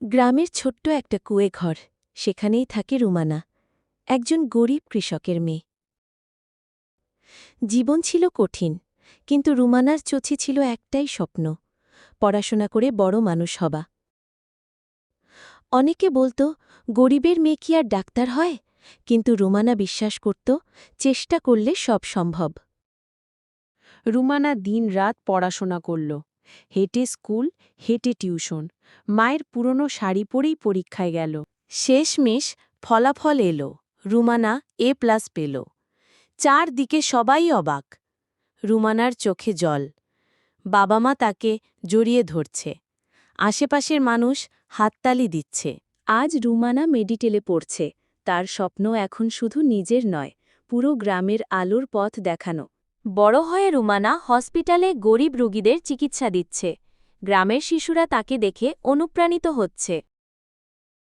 গ্রামের ছোট্ট একটা কুঁয়ে ঘর, সেখানেই থাকে রুমানা, একজন গরিব কৃষকের মেয়ে। জীবন ছিল কঠিন, কিন্তু রুমানার চোখে ছিল একটাই স্বপ্ন, পড়াশোনা করে বড় মানুষ হবা। অনেকে বলত, গরিবের মেয়ে কি আর ডাক্তার হয়? কিন্তু রুমানা বিশ্বাস করত, চেষ্টা করলে সব সম্ভব। রুমানা দিনরাত পড়াশোনা করল, হেঁটে স্কুল, হেঁটে টিউশন, মায়ের পুরনো শাড়ি পরেই পরীক্ষায় গেল। শেষমেশ ফলাফল এলো, রুমানা A+ পেল। চারদিকে সবাই অবাক, রুমানার চোখে জল। বাবা মা তাকে জড়িয়ে ধরছে, আশেপাশের মানুষ হাততালি দিচ্ছে। আজ রুমানা মেডিটেলে পড়ছে, তার স্বপ্ন এখন শুধু নিজের নয়, পুরো গ্রামের আলোর পথ দেখানো। বড় হয়ে রুমানা হসপিটালে গরিব রোগীদের চিকিৎসা দিচ্ছে। গ্রামের শিশুরা তাকে দেখে অনুপ্রাণিত হচ্ছে।